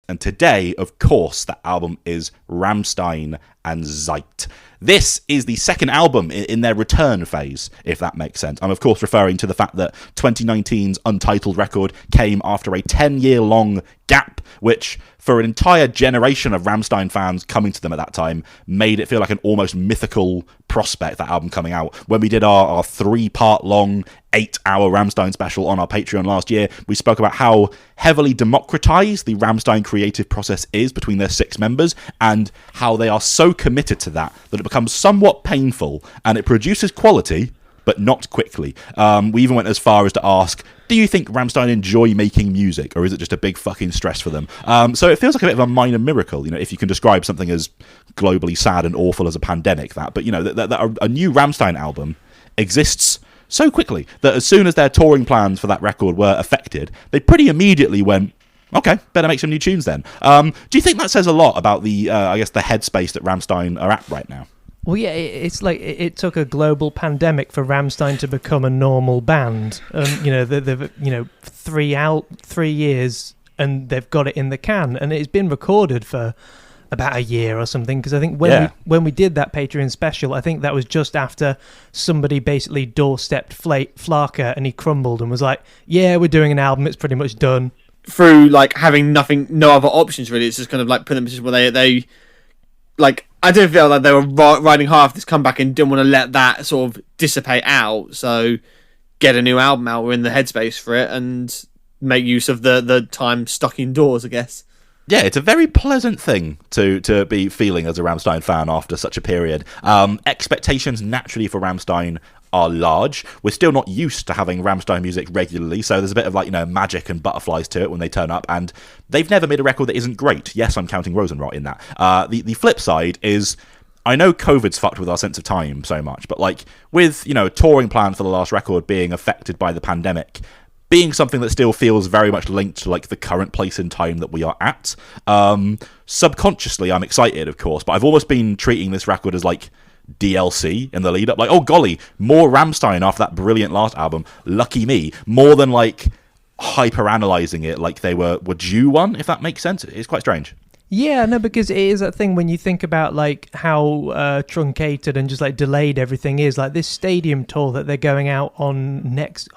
And today, of course, that album is Rammstein Zeit. This is the second album in their return phase, if that makes sense. I'm, of course, referring to the fact that 2019's Untitled record came after a 10-year-long gap, which, for an entire generation of Rammstein fans coming to them at that time, made it feel like an almost mythical prospect, that album coming out. When we did our 3-part long, 8-hour Rammstein special on our Patreon last year, we spoke about how heavily democratized the Rammstein creative process is between their 6 members, and how they are so committed to that it becomes somewhat painful, and it produces quality, but not quickly. We even went as far as to ask, do you think Rammstein enjoy making music, or is it just a big fucking stress for them? So it feels like a bit of a minor miracle, if you can describe something as globally sad and awful as a pandemic, but that a new Rammstein album exists so quickly that as soon as their touring plans for that record were affected, they pretty immediately went, okay, better make some new tunes then. Do you think that says a lot about the headspace that Rammstein are at right now? Well, yeah, it's like it took a global pandemic for Rammstein to become a normal band. They've 3 years and they've got it in the can, and it's been recorded for about a year or something. Because I think when we did that Patreon special, I think that was just after somebody basically doorstepped Flarker, and he crumbled and was like, "Yeah, we're doing an album. It's pretty much done." Through having no other options really, it's just kind of put them in a position where they I don't feel like they were riding hard for this comeback and didn't want to let that sort of dissipate out. So get a new album out. We're in the headspace for it and make use of the time stuck indoors, I guess. Yeah, it's a very pleasant thing to be feeling as a Rammstein fan after such a period. Expectations naturally for Rammstein are large. We're still not used to having Rammstein music regularly, so there's a bit of magic and butterflies to it when they turn up, and they've never made a record that isn't great. Yes, I'm counting Rosenrot in that. The flip side is, I know COVID's fucked with our sense of time so much, but with touring plans for the last record being affected by the pandemic, being something that still feels very much linked to the current place in time that we are at, subconsciously I'm excited, of course, but I've almost been treating this record as DLC in the lead up, oh golly, more Rammstein after that brilliant last album, lucky me, more than hyper analyzing it like they were due one, if that makes sense. It's quite strange. Yeah, no, because it is that thing when you think about how truncated and just delayed everything is. This stadium tour that they're going out on next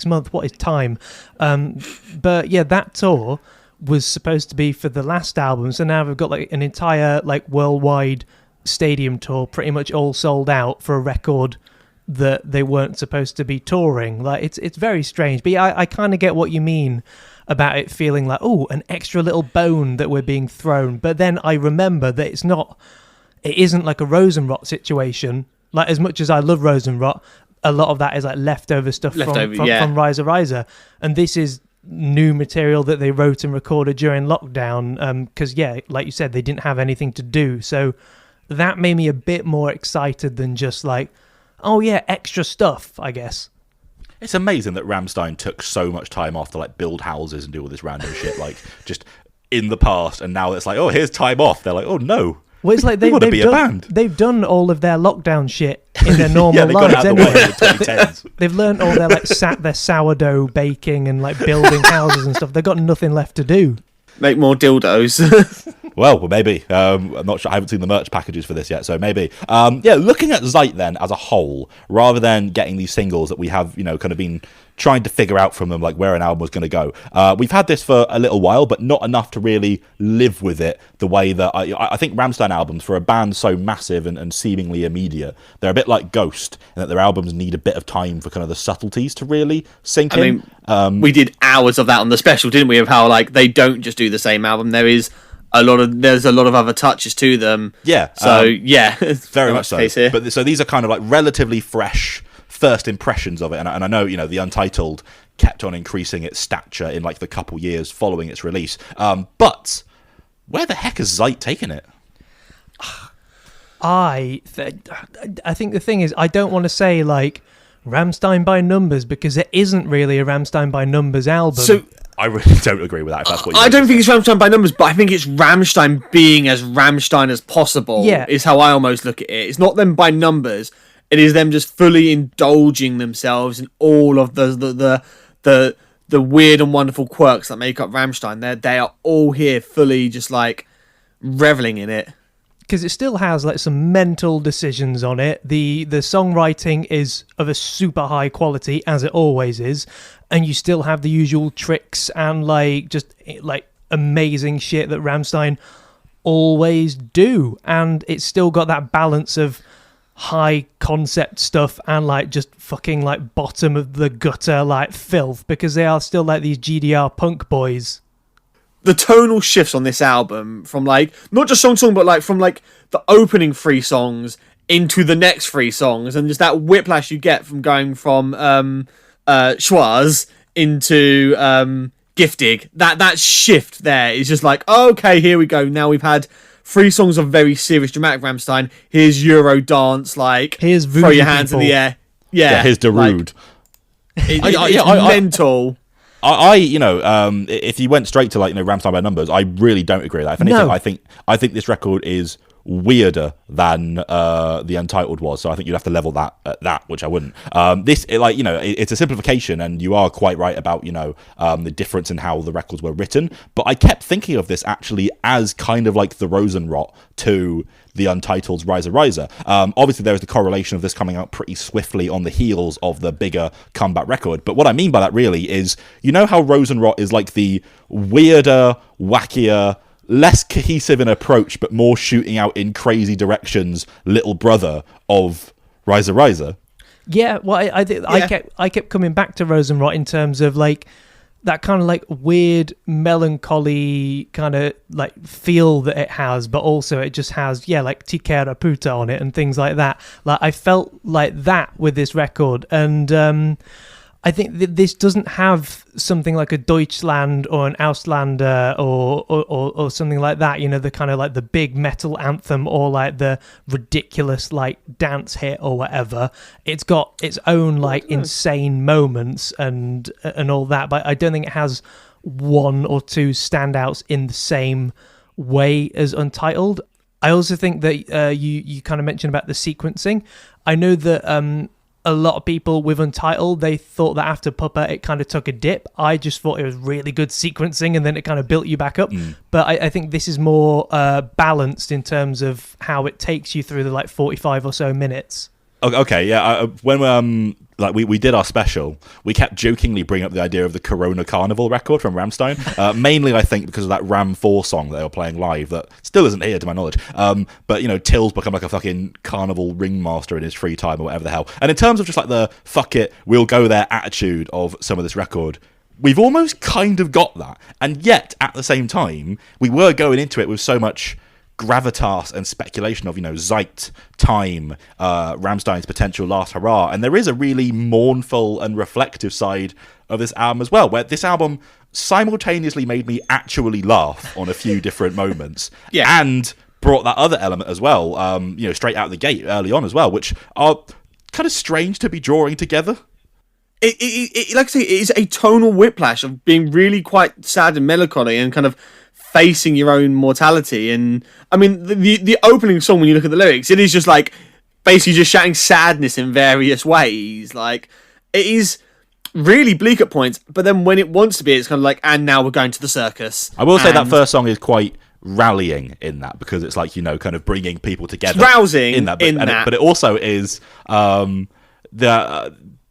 month. What is time? But yeah, that tour was supposed to be for the last album, so now we've got an entire worldwide stadium tour pretty much all sold out for a record that they weren't supposed to be touring. It's very strange, but yeah, I kind of get what you mean about it feeling an extra little bone that we're being thrown. But then I remember that it isn't like a Rosenrot situation. As much as I love Rosenrot, a lot of that is leftover stuff from Riser Riser, and this is new material that they wrote and recorded during lockdown, because like you said, they didn't have anything to do. So that made me a bit more excited than just extra stuff, I guess. It's amazing that Rammstein took so much time off to build houses and do all this random shit just in the past, and now it's here's time off. They're oh no. Well, it's they want to be a band. They've done all of their lockdown shit in their normal they lives got out anyway. The way in the 2010s. They've learned all their their sourdough baking and building houses and stuff. They've got nothing left to do. Make more dildos. Well, maybe. I'm not sure. I haven't seen the merch packages for this yet, so maybe. Looking at Zeit then as a whole, rather than getting these singles that we have, kind of been trying to figure out from them, where an album was going to go. We've had this for a little while, but not enough to really live with it the way that I think Rammstein albums, for a band so massive and seemingly immediate, they're a bit like Ghost, in that their albums need a bit of time for kind of the subtleties to really sink in. We did hours of that on the special, didn't we? Of how they don't just do the same album. There's a lot of other touches to them. Yeah. So it's very much so. But so these are kind of relatively fresh first impressions of it, and I know the Untitled kept on increasing its stature in the couple years following its release. But where the heck has Zeit taken it? I think the thing is, I don't want to say Rammstein by numbers, because it isn't really a Rammstein by numbers album. So I really don't agree with that. If that's what I don't think it's Rammstein by numbers, but I think it's Rammstein being as Rammstein as possible. Yeah. Is how I almost look at it. It's not them by numbers. It is them just fully indulging themselves in all of the the weird and wonderful quirks that make up Rammstein. They are all here fully just like reveling in it. Because it still has like some mental decisions on it. The songwriting is of a super high quality, as it always is, and you still have the usual tricks and like just like amazing shit that Rammstein always do, and it's still got that balance of high concept stuff and like just fucking like bottom of the gutter like filth, because they are still like these GDR punk boys. The tonal shifts on this album from like not just song to song, but like from like the opening 3 songs into the next 3 songs, and just that whiplash you get from going from Schwarz into Giftig. That shift there is just like, okay, here we go. Now we've had 3 songs of very serious dramatic Rammstein. Here's Euro dance, like here's throw your hands in the air. Yeah, here's Darude. Like, it's mental. If you went straight to like Rammstein by numbers, I really don't agree with that. If anything, No. I think this record is weirder than the Untitled was. So I think you'd have to level that at that, which I wouldn't. It's a simplification, and you are quite right about the difference in how the records were written. But I kept thinking of this actually as kind of like the Rosenrot to the Untitled's Riser Riser. Obviously, there is the correlation of this coming out pretty swiftly on the heels of the bigger comeback record. But what I mean by that really is, how Rosenrot is like the weirder, wackier, less cohesive in approach, but more shooting out in crazy directions, little brother of Riser Riser. Yeah, well, I kept coming back to Rosenrot in terms of like that kind of like weird melancholy kind of like feel that it has, but also it just has like Tikera Puta on it and things like that. Like I felt like that with this record, and I think that this doesn't have something like a Deutschland or an Auslander or something like that, the kind of like the big metal anthem or like the ridiculous like dance hit or whatever. It's got its own like insane moments and all that, but I don't think it has 1 or 2 standouts in the same way as Untitled. I also think that you kind of mentioned about the sequencing. I know that a lot of people with Untitled, they thought that after Puppa it kind of took a dip. I just thought it was really good sequencing, and then it kind of built you back up. But I think this is more balanced in terms of how it takes you through the like 45 or so minutes. Okay, yeah. When we did our special, we kept jokingly bringing up the idea of the Corona Carnival record from Rammstein. Mainly, I think, because of that Ram 4 song that they were playing live that still isn't here to my knowledge. But Till's become like a fucking carnival ringmaster in his free time or whatever the hell. And in terms of just like the fuck it, we'll go there attitude of some of this record, we've almost kind of got that. And yet, at the same time, we were going into it with so much gravitas and speculation of Zeit, time, Rammstein's potential last hurrah, and there is a really mournful and reflective side of this album as well, where this album simultaneously made me actually laugh on a few different moments, and brought that other element as well, straight out the gate early on as well, which are kind of strange to be drawing together. It like I say, it is a tonal whiplash of being really quite sad and melancholy and kind of facing your own mortality. And I mean, the opening song, when you look at the lyrics, it is just like basically just shouting sadness in various ways. Like, it is really bleak at points, but then when it wants to be, it's kind of like, and now we're going to the circus. I will say that first song is quite rallying in that, because it's like, kind of bringing people together. It's rousing in that. But it also is the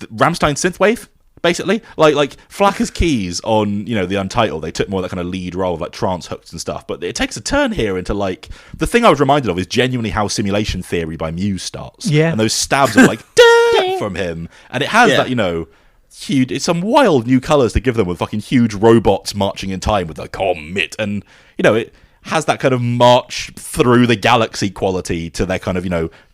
Rammstein synthwave. Basically, like Flacker's keys on, the Untitled, they took more of that kind of lead role of like trance hooks and stuff. But it takes a turn here into like, the thing I was reminded of is genuinely how Simulation Theory by Muse starts. Yeah. And those stabs of like, from him. And it has that, huge, it's some wild new colours to give them with fucking huge robots marching in time with like, commit. And, it has that kind of march through the galaxy quality to their kind of,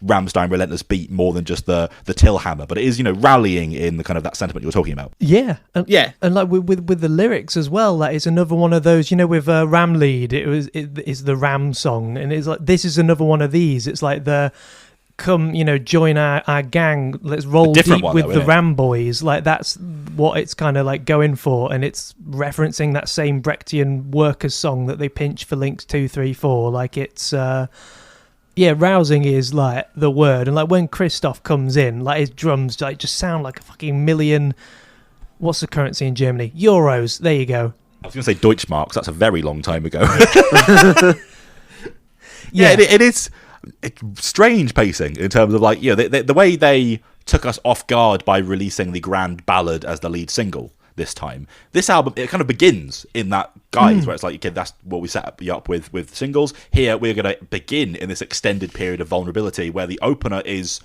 Rammstein relentless beat more than just the Till hammer, but it is, rallying in the kind of that sentiment you were talking about. Yeah. And like with the lyrics as well, like it's another one of those, with Ram Lead, it's the Ram song, and it's like, this is another one of these. It's like the come, join our gang, let's roll deep with the Ram boys. Like, that's what it's kind of like going for, and it's referencing that same Brechtian workers song that they pinch for Links 2, 3, 4. Like, it's rousing is like the word. And like when Christoph comes in, like his drums like just sound like a fucking million What's the currency in Germany? Euros. There you go. I was going to say Deutschmarks. That's a very long time ago. Yeah. It is strange pacing in terms of like, the way they took us off guard by releasing the Grand Ballad as the lead single this time. This album, it kind of begins in that guise where it's like, okay, that's what we set you up with singles. Here we're going to begin in this extended period of vulnerability where the opener is,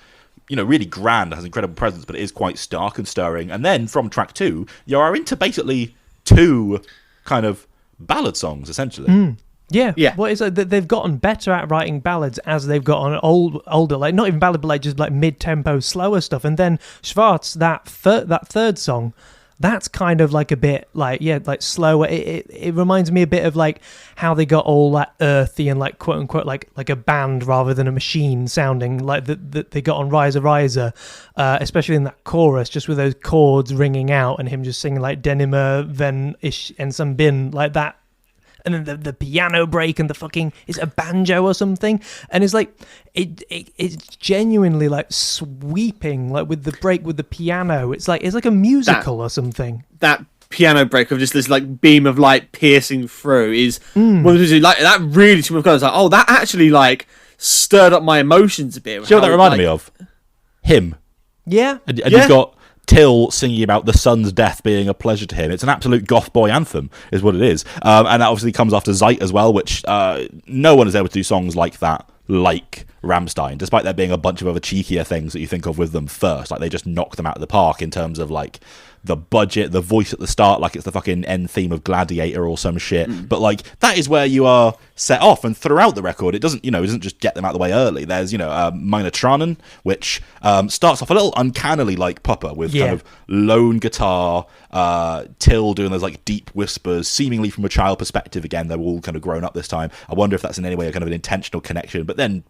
really grand, has incredible presence, but it is quite stark and stirring. And then from track 2, you are into basically 2 kind of ballad songs, essentially. Yeah. Yeah. What is it? They've gotten better at writing ballads as they've gotten older. Like not even ballad, but like just like mid-tempo, slower stuff. And then Schwarz, that third song, that's kind of like a bit like like slower. It reminds me a bit of like how they got all that earthy and like quote unquote like a band rather than a machine sounding like that they got on Riser Riser, especially in that chorus, just with those chords ringing out and him just singing like Denimer, Wenn ich en some bin like that. And then the piano break and the fucking, is it a banjo or something? And it's like it's genuinely like sweeping, like with the break with the piano. It's like a musical or something. That piano break of just this like beam of light piercing through is one of those, like that really to me. I was like, oh, that actually like stirred up my emotions a bit. Do you know what that reminded me of? Him. Yeah. And you've got Till singing about the son's death being a pleasure to him. It's an absolute goth boy anthem, is what it is. And that obviously comes after Zeit as well, which no one is able to do songs like that, like Rammstein, despite there being a bunch of other cheekier things that you think of with them first. Like, they just knock them out of the park in terms of, like, the budget, the voice at the start, like it's the fucking end theme of Gladiator or some shit. But, like, that is where you are set off. And throughout the record, it doesn't just get them out of the way early. There's, Meine Tränen, which starts off a little uncannily like Papa, with kind of lone guitar, Till doing those, like, deep whispers, seemingly from a child perspective. Again, they're all kind of grown up this time. I wonder if that's in any way a kind of an intentional connection. But then,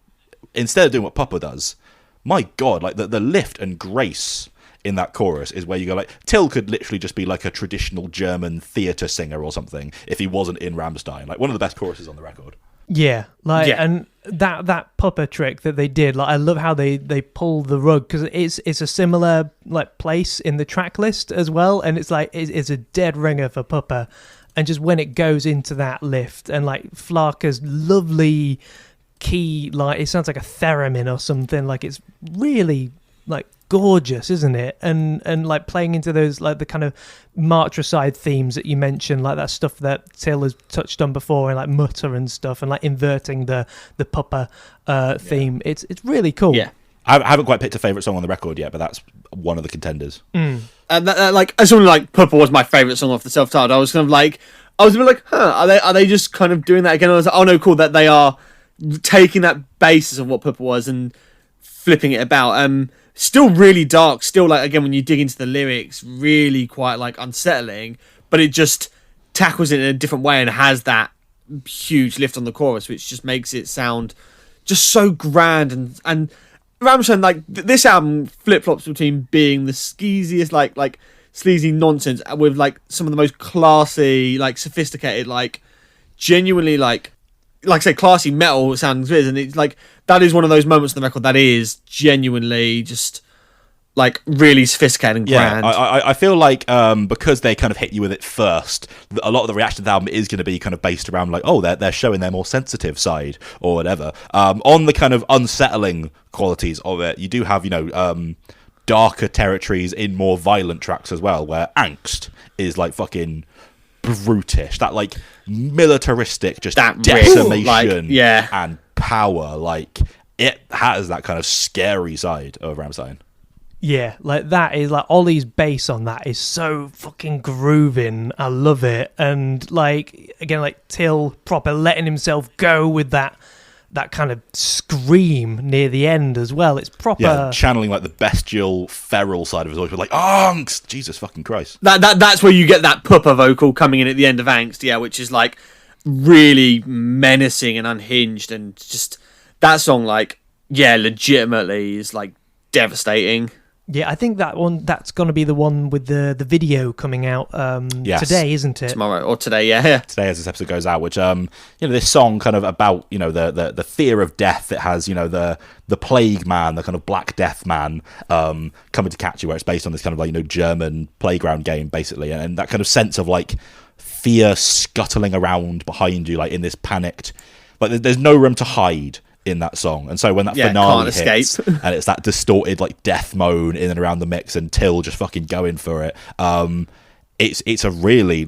instead of doing what Papa does, my God, like, the lift and grace in that chorus is where you go, like, Till could literally just be like a traditional German theatre singer or something if he wasn't in Rammstein. Like, one of the best choruses on the record. Yeah, and that Papa trick that they did, like, I love how they pull the rug, because it's a similar like place in the track list as well, and it's like it's a dead ringer for Papa, and just when it goes into that lift and like Flaker's lovely key, like it sounds like a theremin or something, like it's really like gorgeous, isn't it? And like playing into those, like the kind of Martricide themes that you mentioned, like that stuff that Till has touched on before, and like Mutter and stuff, and like inverting the Papa theme. It's really cool. Yeah, I haven't quite picked a favourite song on the record yet, but that's one of the contenders. And like, as someone like Papa was my favourite song off the self-titled, I was kind of like, I was a bit like, are they just kind of doing that again? I was like, oh no, cool, that they are taking that basis of what Papa was and flipping it about. Still really dark, still, like, again, when you dig into the lyrics, really quite like unsettling, but it just tackles it in a different way and has that huge lift on the chorus, which just makes it sound just so grand. And Rammstein, like, this album flip-flops between being the skeeziest, like sleazy nonsense with like some of the most classy, like sophisticated, like genuinely like I say, classy metal sounds is, and it's like that is one of those moments on the record that is genuinely just like really sophisticated and grand. Yeah, I feel like because they kind of hit you with it first, a lot of the reaction to the album is going to be kind of based around like, oh, they're showing their more sensitive side or whatever. On the kind of unsettling qualities of it, you do have, darker territories in more violent tracks as well, where Angst is like fucking brutish, that like militaristic, just that decimation and power. Like, it has that kind of scary side of Rammstein. Yeah, like that is like Ollie's bass on that is so fucking grooving. I love it. And like, again, like Till proper letting himself go with that kind of scream near the end as well. It's proper channeling like the bestial feral side of his voice with like angst. Jesus fucking Christ. That's where you get that Papa vocal coming in at the end of Angst, which is like really menacing and unhinged, and just that song, like, legitimately is like devastating. Yeah, I think that's going to be the one with the video coming out today, isn't it? Tomorrow or today, yeah. Today as this episode goes out, which this song kind of about the fear of death. It has the plague man, the kind of Black Death man coming to catch you, where it's based on this kind of German playground game basically, and that kind of sense of fear scuttling around behind you, in this panicked, there's no room to hide in that song. And so when that finale hits and it's that distorted death moan in and around the mix and Till just fucking going for it, it's a really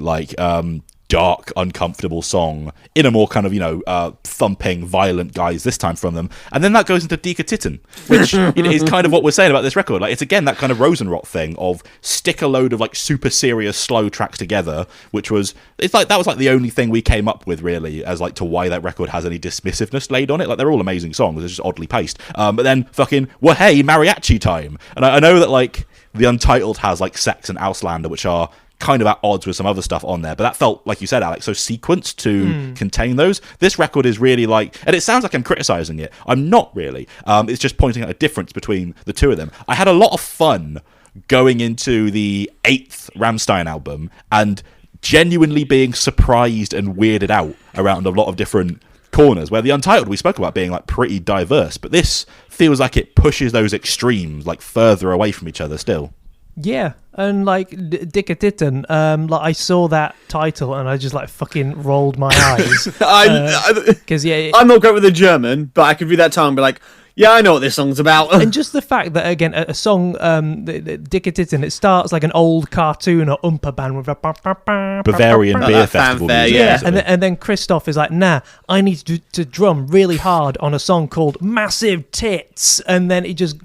dark, uncomfortable song in a more kind of thumping, violent guise this time from them. And then that goes into Dika Titten, which is kind of what we're saying about this record. It's again that kind of Rosenrot thing of stick a load of super serious slow tracks together, which was that was the only thing we came up with really as to why that record has any dismissiveness laid on it. They're all amazing songs, they're just oddly paced. But then fucking hey, mariachi time. And I know that the Untitled has Sex and Auslander, which are kind of at odds with some other stuff on there, but that felt, like you said, Alex, so sequenced to contain those. This record is really and it sounds like I'm criticizing it. I'm not really. It's just pointing out a difference between the two of them. I had a lot of fun going into the 8th Rammstein album and genuinely being surprised and weirded out around a lot of different corners, where the Untitled we spoke about being pretty diverse, but this feels like it pushes those extremes further away from each other still. Yeah, and Dika Titten, I saw that title and I just fucking rolled my eyes. Because I'm not great with the German, but I could read that title and be yeah, I know what this song's about. And just the fact that, again, a song, Dika Titten, it starts like an old cartoon or Oompa band with a Bavarian beer festival music. Yeah, and then Christoph is nah, I need to drum really hard on a song called Massive Tits, and then it just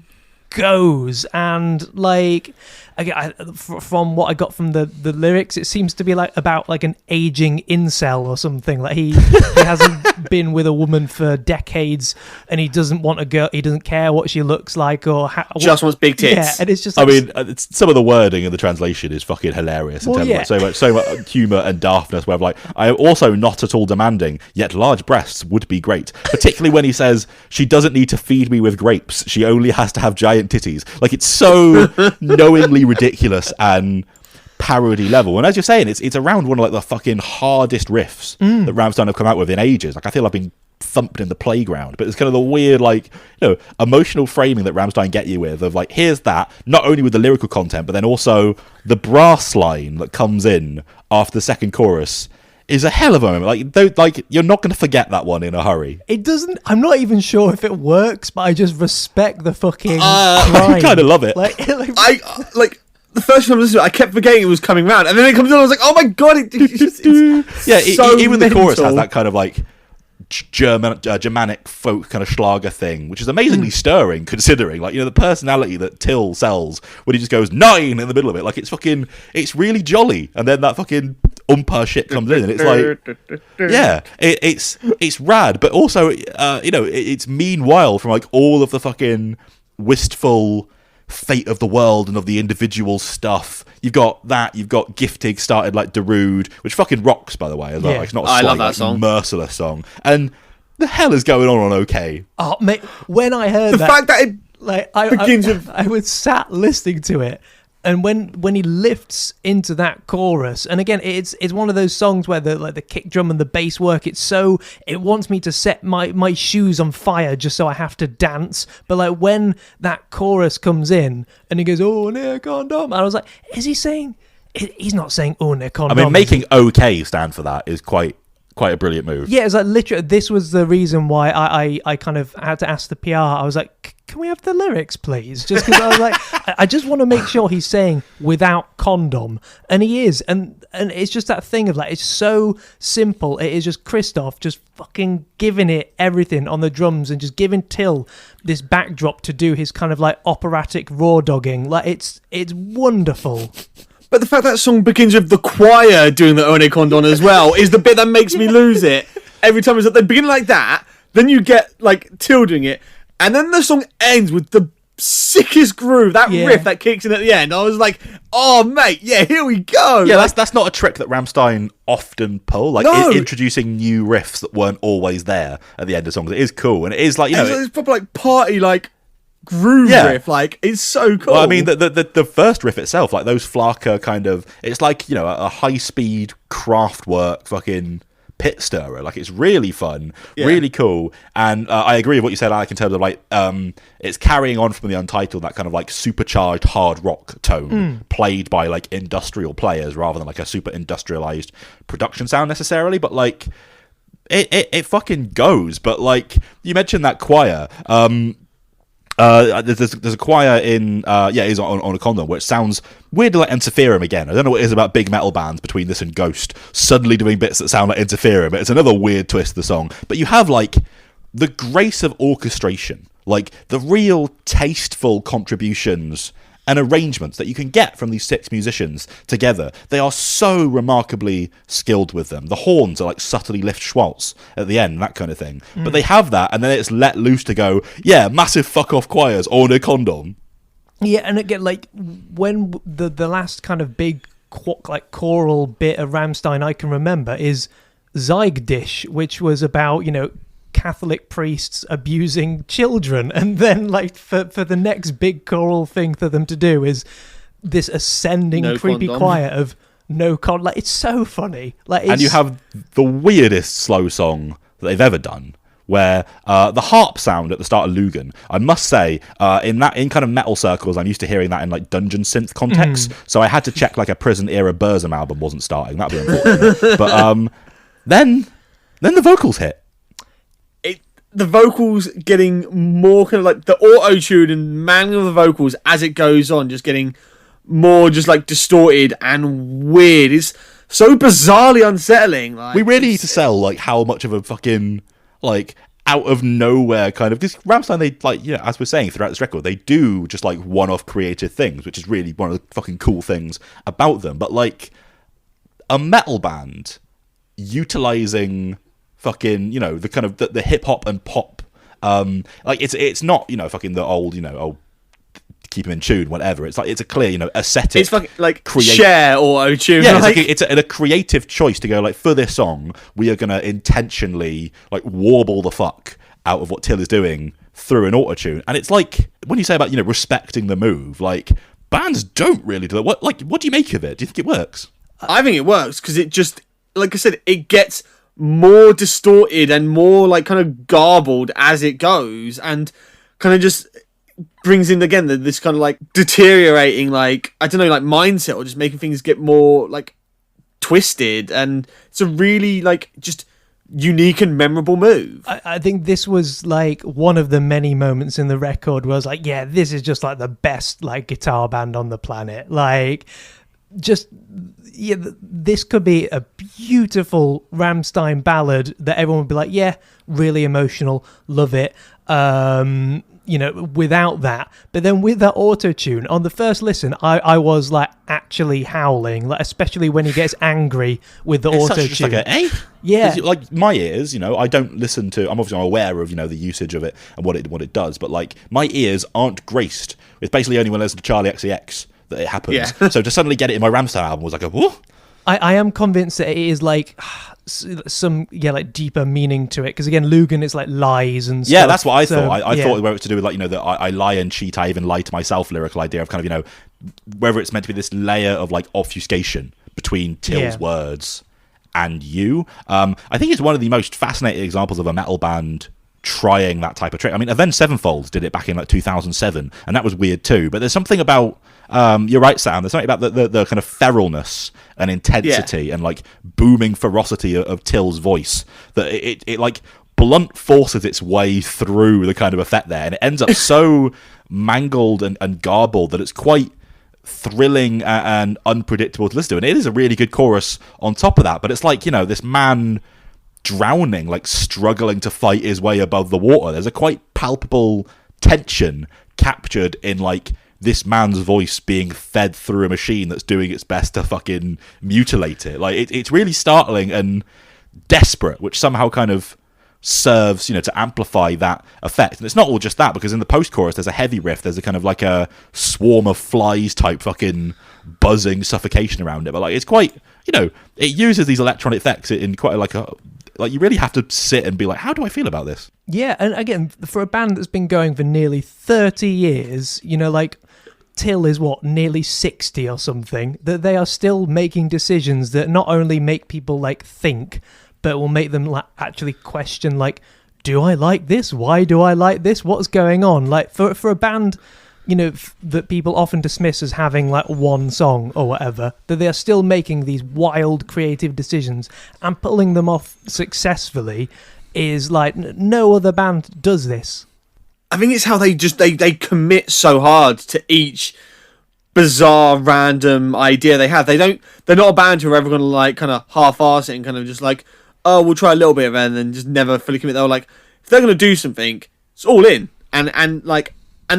goes, and again, from what I got from the lyrics, it seems to be about an aging incel or something. He hasn't been with a woman for decades, and he doesn't want a girl. He doesn't care what she looks like or just wants big tits. Yeah, and it's just. Some of the wording in the translation is fucking hilarious. In terms of so much humor and daftness. Where I am also not at all demanding, yet large breasts would be great. Particularly when he says she doesn't need to feed me with grapes. She only has to have giant titties. It's so knowingly ridiculous and parody level. And as you're saying, it's around one of the fucking hardest riffs that Rammstein have come out with in ages. I feel I've been thumped in the playground, but it's kind of the weird emotional framing that Rammstein get you with of here's that, not only with the lyrical content, but then also the brass line that comes in after the second chorus is a hell of a moment. You're not going to forget that one in a hurry. It doesn't. I'm not even sure if it works, but I just respect the fucking. I kind of love it. The first time I listened to it, I kept forgetting it was coming round, and then it comes on. I was oh my god! Even the chorus has that kind of Germanic folk kind of Schlager thing, which is amazingly stirring, considering the personality that Till sells when he just goes 9 in the middle of it. It's really jolly, and then that fucking Oompa shit comes in, and it's it's rad, but also it's meanwhile from all of the fucking wistful fate of the world and of the individual stuff. You've got Giftig started Darude, which fucking rocks, by the way, as well. Yeah. It's not a love that song. Merciless song. And the hell is going on OK? Oh, mate, when I heard the fact that it begins with... I was sat listening to it, and when he lifts into that chorus, and again, it's one of those songs where the kick drum and the bass work. It wants me to set my shoes on fire just so I have to dance. But when that chorus comes in and he goes, "Oh, ne condom," and I was like, is he saying? He's not saying "Oh, ne condom." I mean, making OK stand for that is quite a brilliant move. Yeah, it's literally. This was the reason why I kind of had to ask the PR. I was like, can we have the lyrics, please? Just because I was I just want to make sure he's saying without condom, and he is, and it's just that thing of it's so simple. It is just Christoph just fucking giving it everything on the drums and just giving Till this backdrop to do his kind of operatic raw dogging. It's wonderful. But the fact that song begins with the choir doing the One Condon as well is the bit that makes me lose it. Every time is that they begin like that, then you get Till doing it, and then the song ends with the sickest groove, that riff that kicks in at the end. I was like, oh mate, yeah, here we go. Yeah, that's not a trick that Rammstein often pull, introducing new riffs that weren't always there at the end of songs. It is cool, and it is it's proper party groove riff. Like, it's so cool. Well, I mean, the first riff itself, like those Flarker kind of, it's like, you know, a high-speed Kraftwerk fucking pit stirrer. Like, it's really fun, really cool. And I agree with what you said, Alec, in terms of like, it's carrying on from the Untitled, that kind of like supercharged hard rock tone played by like industrial players rather than like a super industrialized production sound necessarily. But like, it fucking goes. But like, you mentioned that choir. There's a choir in is on a condom, which sounds weirdly like Interferum again. I don't know what it is about big metal bands between this and Ghost suddenly doing bits that sound like Interferum, but it's another weird twist to the song. But you have like the grace of orchestration, like the real tasteful contributions and arrangements that you can get from these 6 musicians together. They are so remarkably skilled with them. The horns are like subtly lift schwaltz at the end, that kind of thing. But they have that, and then it's let loose to go, massive fuck off choirs on a condom. Yeah, and again, like when the last kind of big choral bit of Rammstein I can remember is Zeigdish, which was about, you know, Catholic priests abusing children, and then like for the next big choral thing for them to do is this ascending creepy choir of like, it's so funny. Like, and you have the weirdest slow song that they've ever done, where the harp sound at the start of Lugan, I must say, in kind of metal circles, I'm used to hearing that in like dungeon synth context, so I had to check like a Prison era Burzum album wasn't starting. That'd be unfortunate. But then the vocals hit. The vocals getting more kind of like the auto-tune and manual of the vocals as it goes on, just getting more just like distorted and weird. It's so bizarrely unsettling. Like, we really need to sell like how much of a fucking like out of nowhere kind of, because Rammstein, they like, you know, as we're saying throughout this record, they do just like one-off creative things, which is really one of the fucking cool things about them. But like a metal band utilizing fucking, you know, the kind of the hip hop and pop, like it's not, you know, fucking the old, you know, keep them in tune, whatever. It's like, it's a clear, you know, aesthetic. It's fucking like Cher auto tune. Yeah, like, it's a creative choice to go like, for this song, we are gonna intentionally like warble the fuck out of what Till is doing through an auto tune. And it's like, when you say about, you know, respecting the move, like bands don't really do that. What do you make of it? Do you think it works? I think it works because it just, like I said, it gets more distorted and more like kind of garbled as it goes, and kind of just brings in again this kind of like deteriorating, like, I don't know, like mindset, or just making things get more like twisted. And it's a really like just unique and memorable move. I think this was like one of the many moments in the record where I was like, yeah, this is just like the best like guitar band on the planet. Like, just, yeah, this could be a beautiful Rammstein ballad that everyone would be like, yeah, really emotional, love it, you know, without that. But then with that auto-tune, on the first listen, I was like actually howling, like, especially when he gets angry with the auto-tune. Just like a, yeah. Like, my ears, you know, I don't listen to, I'm obviously aware of, you know, the usage of it and what it does, but like, my ears aren't graced. It's basically only when I listen to Charlie XCX that it happens. Yeah. So to suddenly get it in my Rammstein album was like a whoa. I am convinced that it is like some like deeper meaning to it, because again, Lugan is like lies and stuff. Yeah, that's what I thought. I thought where it's to do with, like, you know, that I lie and cheat, I even lie to myself lyrical idea of kind of, you know, whether it's meant to be this layer of like obfuscation between Till's words and you. I think it's one of the most fascinating examples of a metal band trying that type of trick. I mean, Avenged Sevenfold did it back in like 2007, and that was weird too. But there's something about you're right, Sam. There's something about the kind of feralness and intensity and like booming ferocity of Till's voice that it like blunt forces its way through the kind of effect there, and it ends up so mangled and garbled that it's quite thrilling and unpredictable to listen to. And it is a really good chorus on top of that. But it's like, you know, this man drowning, like struggling to fight his way above the water. There's a quite palpable tension captured in like this man's voice being fed through a machine that's doing its best to fucking mutilate it. Like it's really startling and desperate, which somehow kind of serves, you know, to amplify that effect. And it's not all just that, because in the post-chorus there's a heavy riff, there's a kind of like a swarm of flies type fucking buzzing suffocation around it. But like, it's quite, you know, it uses these electronic effects in quite like a Like, you really have to sit and be like, how do I feel about this? Yeah, and again, for a band that's been going for nearly 30 years, you know, like, Till is nearly 60 or something, that they are still making decisions that not only make people, like, think, but will make them, like, actually question, like, do I like this? Why do I like this? What's going on? Like, for a band, you know, that people often dismiss as having, like, one song or whatever, that they are still making these wild creative decisions and pulling them off successfully is, like, no other band does this. I think it's how they commit so hard to each bizarre random idea they have. They're not a band who are ever going to, like, kind of half-arse it and kind of just like, oh, we'll try a little bit of it and then just never fully commit. They're like, if they're going to do something, it's all in. And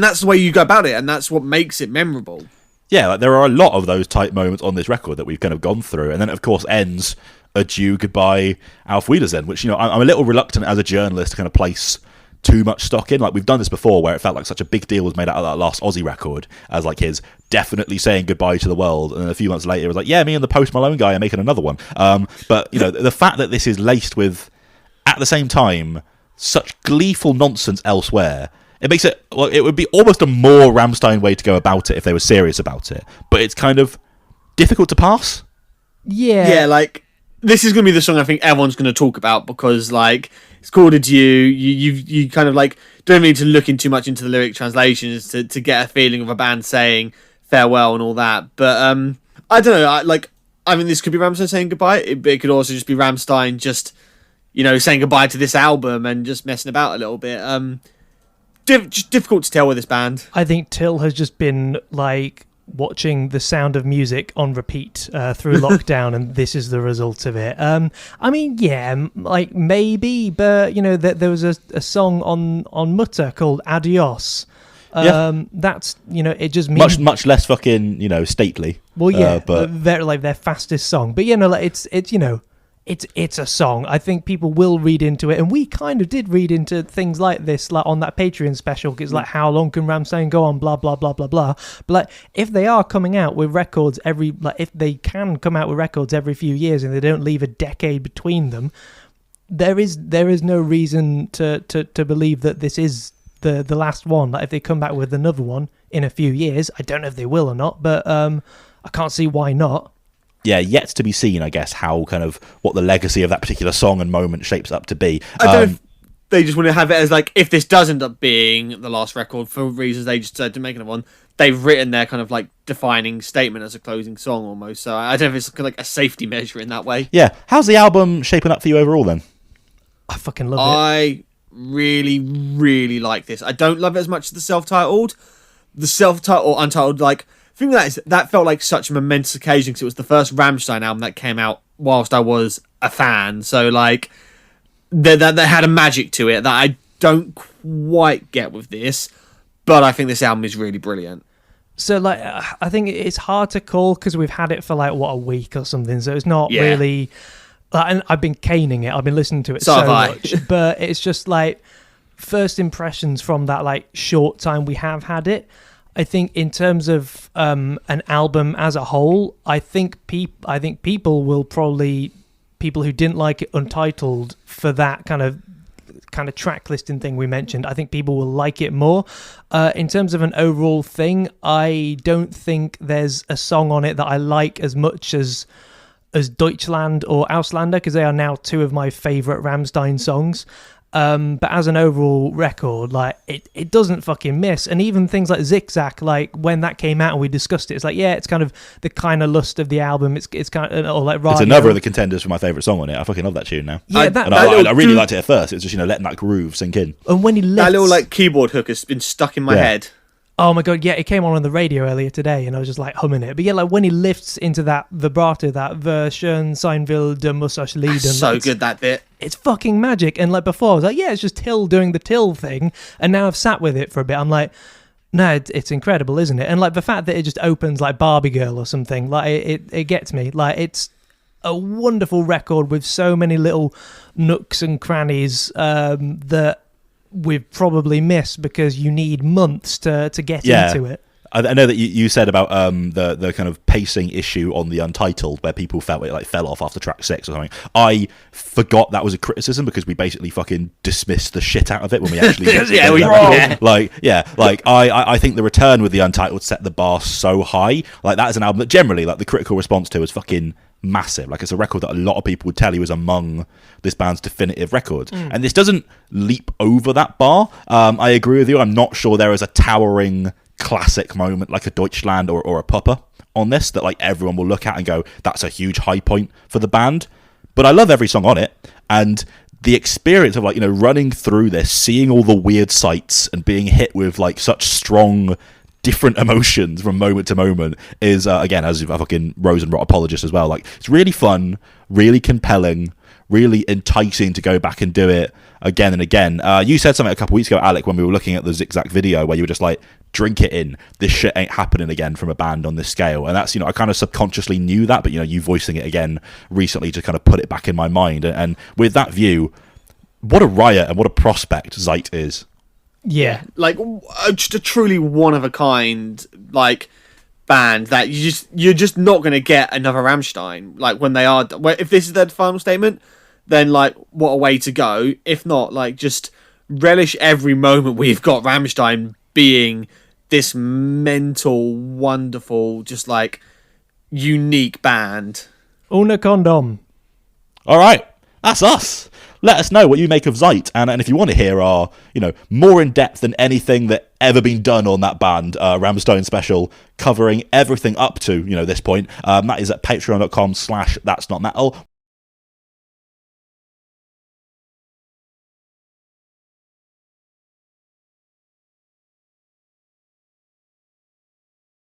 that's the way you go about it, and that's what makes it memorable. Yeah, like, there are a lot of those type moments on this record that we've kind of gone through, and then of course ends Adieu, Goodbye, Auf Wiedersehen, which, you know, I'm a little reluctant as a journalist to kind of place too much stock in. Like, we've done this before where it felt like such a big deal was made out of that last Aussie record as, like, his definitely saying goodbye to the world, and then a few months later it was like, yeah, me and the Post Malone guy are making another one. But, you know, the fact that this is laced with, at the same time, such gleeful nonsense elsewhere, it makes it, well, it would be almost a more Rammstein way to go about it if they were serious about it, but it's kind of difficult to pass. Yeah, like, this is going to be the song I think everyone's going to talk about because, like, it's called Adieu. You kind of, like, don't need to look in too much into the lyric translations to get a feeling of a band saying farewell and all that. But I don't know. I mean, this could be Rammstein saying goodbye. It could also just be Rammstein just, you know, saying goodbye to this album and just messing about a little bit. Just difficult to tell with this band. I think Till has just been, like, watching The Sound of Music on repeat through lockdown, and this is the result of it. I mean, yeah, like, maybe, but, you know, there was a song on Mutter called Adios. That's, you know, it just means much less fucking, you know, stately. Well, yeah, but they're like their fastest song. But, you know, like, it's you know, it's a song. I think people will read into it, and we kind of did read into things like this, like on that Patreon special. It's like, how long can Rammstein go on? Blah blah blah blah blah. But, like, if they are coming out with records if they can come out with records every few years and they don't leave a decade between them, there is no reason to believe that this is the last one. Like, if they come back with another one in a few years, I don't know if they will or not, but I can't see why not. Yeah, yet to be seen, I guess, how kind of what the legacy of that particular song and moment shapes up to be. I don't know if they just want to have it as, like, if this does end up being the last record for reasons they just decided to make another one, they've written their kind of, like, defining statement as a closing song almost. So I don't know if it's like a safety measure in that way. Yeah. How's the album shaping up for you overall then? I fucking love it. I really, really like this. I don't love it as much as the self-titled. The self-titled or untitled, like, the thing that felt like such a momentous occasion because it was the first Rammstein album that came out whilst I was a fan. So, like, they had a magic to it that I don't quite get with this, but I think this album is really brilliant. So, like, I think it's hard to call because we've had it for, like, what, a week or something. So it's not really. And I've been caning it. I've been listening to it so much, but it's just like first impressions from that, like, short time we have had it. I think in terms of an album as a whole, I think people will probably, people who didn't like it Untitled for that kind of track listing thing we mentioned, I think people will like it more. In terms of an overall thing, I don't think there's a song on it that I like as much as Deutschland or Auslander, because they are now two of my favourite Rammstein songs. But as an overall record, like, it doesn't fucking miss. And even things like Zigzag, like, when that came out and we discussed it, it's like, yeah, it's kind of the kind of lust of the album. It's kind of, or like, it's another of the contenders for my favourite song on it. I fucking love that tune now. Yeah, I really liked it at first. It was just, you know, letting that groove sink in. And when he left, that little, like, keyboard hook has been stuck in my head. Oh my god, yeah, it came on the radio earlier today and I was just like humming it. But yeah, like when he lifts into that vibrato, that Version sein will, der muss euch lieben. So good, that bit. It's fucking magic. And like before I was like, yeah, it's just Till doing the Till thing. And now I've sat with it for a bit. I'm like, no, it's incredible, isn't it? And like the fact that it just opens like Barbie Girl or something, like it gets me. Like it's a wonderful record with so many little nooks and crannies that we've probably missed because you need months to get into it. I know that you said about the kind of pacing issue on the Untitled, where people felt it like fell off after track 6 or something. I forgot that was a criticism because we basically fucking dismissed the shit out of it when we actually I think the return with the Untitled set the bar so high. Like, that is an album that generally, like, the critical response to is fucking massive. Like, it's a record that a lot of people would tell you is among this band's definitive records, and this doesn't leap over that bar. I agree with you. I'm not sure there is a towering classic moment like a Deutschland or a Pupper on this that like everyone will look at and go, that's a huge high point for the band. But I love every song on it, and the experience of, like, you know, running through this, seeing all the weird sights and being hit with like such strong different emotions from moment to moment is again, as a fucking Rosenrot apologist as well, like, it's really fun, really compelling, really enticing to go back and do it again and again. You said something a couple weeks ago, Alec, when we were looking at the Zigzag video, where you were just like, drink it in, this shit ain't happening again from a band on this scale. And that's, you know, I kind of subconsciously knew that, but, you know, you voicing it again recently to kind of put it back in my mind. And with that view, what a riot and what a prospect Zeit is. Yeah, like just a truly one of a kind, like, band that you're just not going to get another Rammstein. Like, when they are, if this is their final statement, then like, what a way to go. If not, like, just relish every moment we've got Rammstein being this mental, wonderful, just like unique band. Ohne Condom. All right, that's us. Let us know what you make of Zeit, and if you want to hear our, you know, more in depth than anything that ever been done on that band, Rammstein special covering everything up to, you know, this point. That is at patreon.com/that'snotmetal.